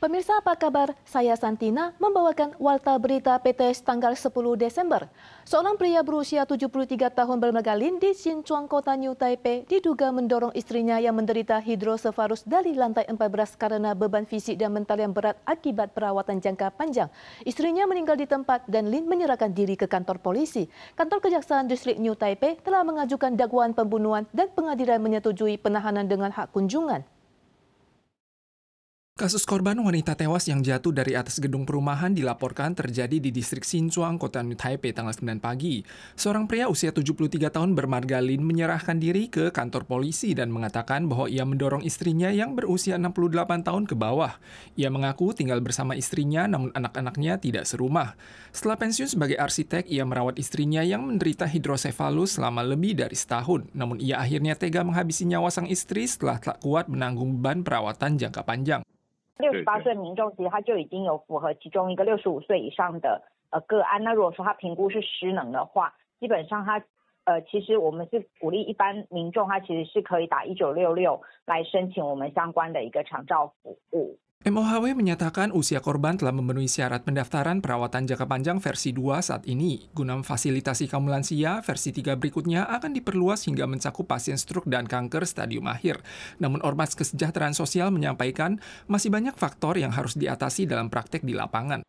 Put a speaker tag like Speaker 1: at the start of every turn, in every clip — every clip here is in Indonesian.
Speaker 1: Pemirsa apa kabar? Saya Santina membawakan Warta Berita PTS tanggal 10 Desember. Seorang pria berusia 73 tahun bermergalin di Xinchuang, kota New Taipei diduga mendorong istrinya yang menderita hidrosefalus dari lantai 14 karena beban fisik dan mental yang berat akibat perawatan jangka panjang. Istrinya meninggal di tempat dan Lin menyerahkan diri ke kantor polisi. Kantor Kejaksaan Distrik New Taipei telah mengajukan dakwaan pembunuhan dan pengadilan menyetujui penahanan dengan hak kunjungan.
Speaker 2: Kasus korban wanita tewas yang jatuh dari atas gedung perumahan dilaporkan terjadi di distrik Xinchuang, kota New Taipei tanggal 9 pagi. Seorang pria usia 73 tahun bermarga Lin menyerahkan diri ke kantor polisi dan mengatakan bahwa ia mendorong istrinya yang berusia 68 tahun ke bawah. Ia mengaku tinggal bersama istrinya namun anak-anaknya tidak serumah. Setelah pensiun sebagai arsitek, ia merawat istrinya yang menderita hidrosefalus selama lebih dari setahun. Namun ia akhirnya tega menghabisi nyawa sang istri setelah tak kuat menanggung beban perawatan jangka panjang.
Speaker 3: 68岁民众其实他就已经有符合其中一个65岁以上的个案。那如果说他评估是失能的话，基本上他其实我们是鼓励一般民众他其实是可以打1966来申请我们相关的一个长照服务。
Speaker 2: MOHW menyatakan usia korban telah memenuhi syarat pendaftaran perawatan jangka panjang versi 2 saat ini. Guna memfasilitasi kaum lansia, versi 3 berikutnya akan diperluas hingga mencakup pasien stroke dan kanker stadium akhir. Namun Ormas Kesejahteraan Sosial menyampaikan masih banyak faktor yang harus diatasi dalam praktek di lapangan.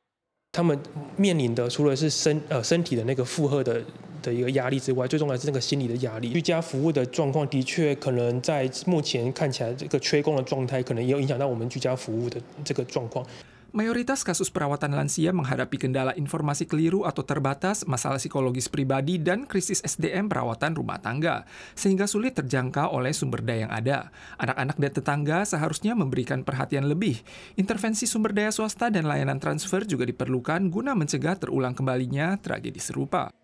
Speaker 4: 他们面临的除了是身体的那个负荷的一个压力之外，最重要是那个心理的压力。居家服务的状况的确可能在目前看起来这个缺工的状态，可能也有影响到我们居家服务的这个状况。
Speaker 2: Mayoritas kasus perawatan lansia menghadapi kendala informasi keliru atau terbatas, masalah psikologis pribadi, dan krisis SDM perawatan rumah tangga, sehingga sulit terjangkau oleh sumber daya yang ada. Anak-anak dan tetangga seharusnya memberikan perhatian lebih. Intervensi sumber daya swasta dan layanan transfer juga diperlukan guna mencegah terulang kembalinya tragedi serupa.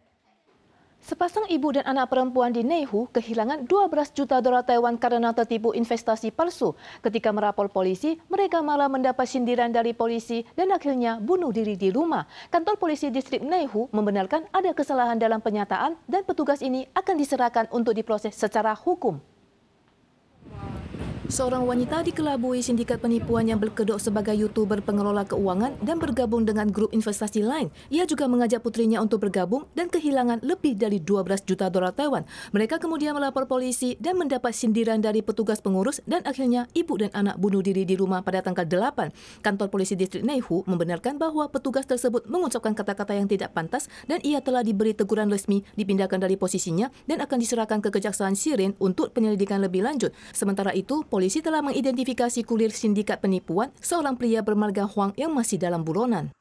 Speaker 1: Sepasang ibu dan anak perempuan di Neihu kehilangan 12 juta dolar Taiwan karena tertipu investasi palsu. Ketika merapor polisi, mereka malah mendapat sindiran dari polisi dan akhirnya bunuh diri di rumah. Kantor polisi distrik Neihu membenarkan ada kesalahan dalam penyataan dan petugas ini akan diserahkan untuk diproses secara hukum. Seorang wanita dikelabui sindikat penipuan yang berkedok sebagai YouTuber pengelola keuangan dan bergabung dengan grup investasi lain. Ia juga mengajak putrinya untuk bergabung dan kehilangan lebih dari 12 juta dolar Taiwan. Mereka kemudian melapor polisi dan mendapat sindiran dari petugas pengurus dan akhirnya ibu dan anak bunuh diri di rumah pada tanggal 8. Kantor polisi distrik Neihu membenarkan bahwa petugas tersebut mengucapkan kata-kata yang tidak pantas dan ia telah diberi teguran resmi, dipindahkan dari posisinya dan akan diserahkan ke Kejaksaan Shiren untuk penyelidikan lebih lanjut. Sementara itu, polisi telah mengidentifikasi kulir sindikat penipuan seorang pria bermarga Huang yang masih dalam buronan.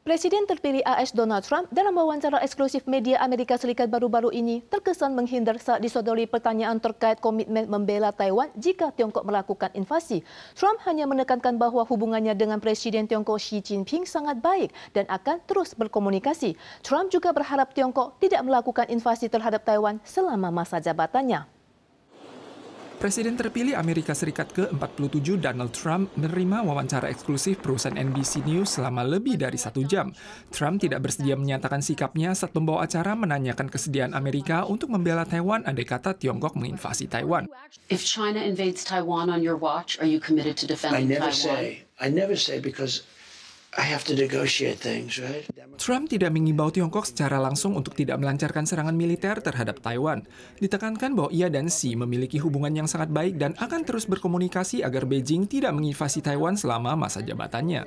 Speaker 1: Presiden terpilih AS Donald Trump dalam wawancara eksklusif media Amerika Serikat baru-baru ini terkesan menghindar saat disodori pertanyaan terkait komitmen membela Taiwan jika Tiongkok melakukan invasi. Trump hanya menekankan bahwa hubungannya dengan Presiden Tiongkok Xi Jinping sangat baik dan akan terus berkomunikasi. Trump juga berharap Tiongkok tidak melakukan invasi terhadap Taiwan selama masa jabatannya.
Speaker 2: Presiden terpilih Amerika Serikat ke-47 Donald Trump menerima wawancara eksklusif perusahaan NBC News selama lebih dari 1 jam. Trump tidak bersedia menyatakan sikapnya saat pembawa acara menanyakan kesediaan Amerika untuk membela Taiwan andai kata Tiongkok menginvasi Taiwan.
Speaker 5: If China invades Taiwan on your watch, are you committed to defending Taiwan?
Speaker 6: I never say because I have to negotiate things, right?
Speaker 2: Trump tidak mengimbau Tiongkok secara langsung untuk tidak melancarkan serangan militer terhadap Taiwan. Ditekankan bahwa ia dan Xi memiliki hubungan yang sangat baik dan akan terus berkomunikasi agar Beijing tidak menginvasi Taiwan selama masa jabatannya.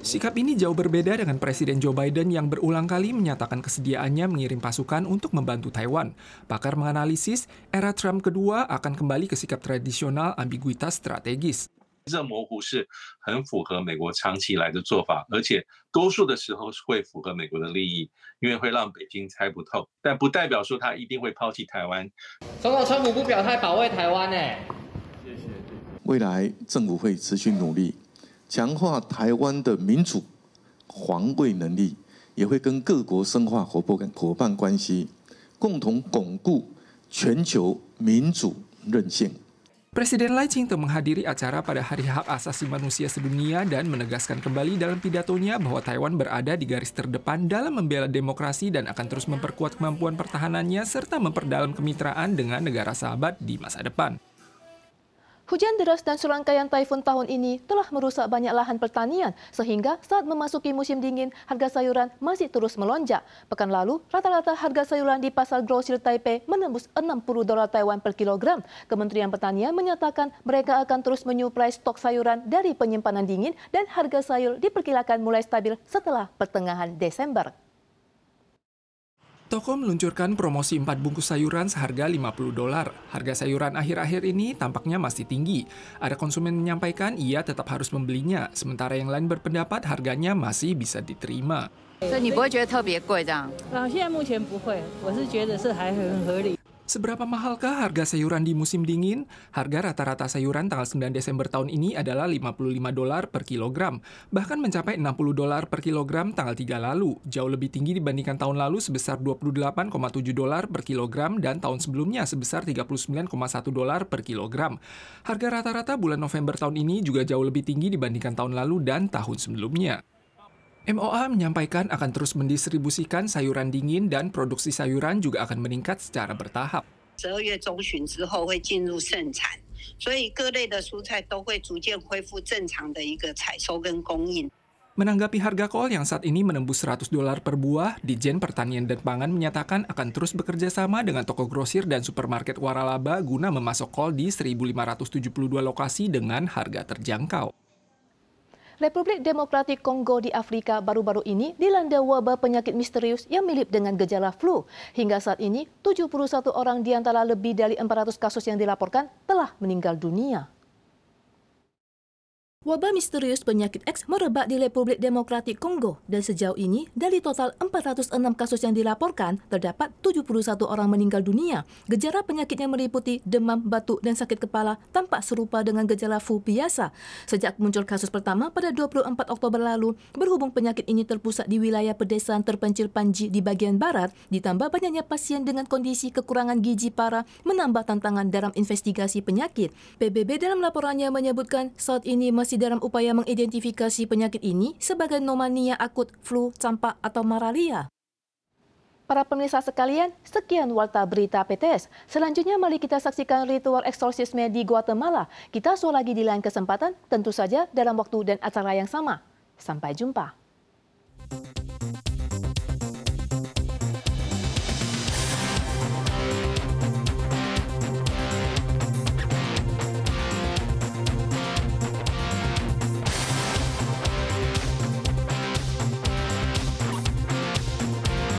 Speaker 2: Sikap ini jauh berbeda dengan Presiden Joe Biden yang berulang kali menyatakan kesediaannya mengirim pasukan untuk membantu Taiwan. Pakar menganalisis, era Trump kedua akan kembali ke sikap tradisional ambiguitas strategis.
Speaker 7: 这模糊是很符合美国长期以来的做法，而且多数的时候会符合美国的利益，因为会让北京猜不透，但不代表说他一定会抛弃台湾。
Speaker 8: 总统川普不表态保卫台湾呢？
Speaker 9: 谢谢。未来政府会持续努力，强化台湾的民主防卫能力，也会跟各国深化伙伴关系，共同巩固全球民主韧性。
Speaker 2: Presiden Lai Ching-te menghadiri acara pada Hari Hak Asasi Manusia Sedunia dan menegaskan kembali dalam pidatonya bahwa Taiwan berada di garis terdepan dalam membela demokrasi dan akan terus memperkuat kemampuan pertahanannya serta memperdalam kemitraan dengan negara sahabat di masa depan.
Speaker 1: Hujan deras dan serangkaian taifun tahun ini telah merusak banyak lahan pertanian sehingga saat memasuki musim dingin, harga sayuran masih terus melonjak. Pekan lalu, rata-rata harga sayuran di pasar grosir Taipei menembus $60 Taiwan per kilogram. Kementerian Pertanian menyatakan mereka akan terus menyuplai stok sayuran dari penyimpanan dingin dan harga sayur diperkirakan mulai stabil setelah pertengahan Desember.
Speaker 2: Toko meluncurkan promosi 4 bungkus sayuran seharga $50. Harga sayuran akhir-akhir ini tampaknya masih tinggi. Ada konsumen menyampaikan ia tetap harus membelinya, sementara yang lain berpendapat harganya masih bisa diterima. Seberapa mahalkah harga sayuran di musim dingin? Harga rata-rata sayuran tanggal 9 Desember tahun ini adalah $55 per kilogram, bahkan mencapai $60 per kilogram tanggal 3 lalu, jauh lebih tinggi dibandingkan tahun lalu sebesar $28,7 per kilogram dan tahun sebelumnya sebesar $39,1 per kilogram. Harga rata-rata bulan November tahun ini juga jauh lebih tinggi dibandingkan tahun lalu dan tahun sebelumnya. MOA menyampaikan akan terus mendistribusikan sayuran dingin dan produksi sayuran juga akan meningkat secara bertahap.
Speaker 10: 12月中旬之后会进入盛产，所以各类的蔬菜都会逐渐恢复正常的一个采收跟供应。
Speaker 2: Menanggapi harga kol yang saat ini menembus $100 per buah, Ditjen Pertanian dan Pangan menyatakan akan terus bekerja sama dengan toko grosir dan supermarket waralaba guna memasok kol di 1.572 lokasi dengan harga terjangkau.
Speaker 1: Republik Demokratik Kongo di Afrika baru-baru ini dilanda wabah penyakit misterius yang mirip dengan gejala flu. Hingga saat ini, 71 orang di antara lebih dari 400 kasus yang dilaporkan telah meninggal dunia. Wabah misterius penyakit X merebak di Republik Demokratik Kongo dan sejauh ini dari total 406 kasus yang dilaporkan terdapat 71 orang meninggal dunia. Gejala penyakitnya meliputi demam, batuk dan sakit kepala tampak serupa dengan gejala flu biasa. Sejak muncul kasus pertama pada 24 Oktober lalu, berhubung penyakit ini terpusat di wilayah pedesaan terpencil Panji di bagian barat, ditambah banyaknya pasien dengan kondisi kekurangan gizi parah menambah tantangan dalam investigasi penyakit. PBB dalam laporannya menyebutkan saat ini masih dalam upaya mengidentifikasi penyakit ini sebagai pneumonia akut, flu, campak, atau malaria. Para pemirsa sekalian, sekian Warta Berita PTS. Selanjutnya mari kita saksikan ritual eksorsisme di Guatemala. Kita soal lagi di lain kesempatan, tentu saja dalam waktu dan acara yang sama. Sampai jumpa.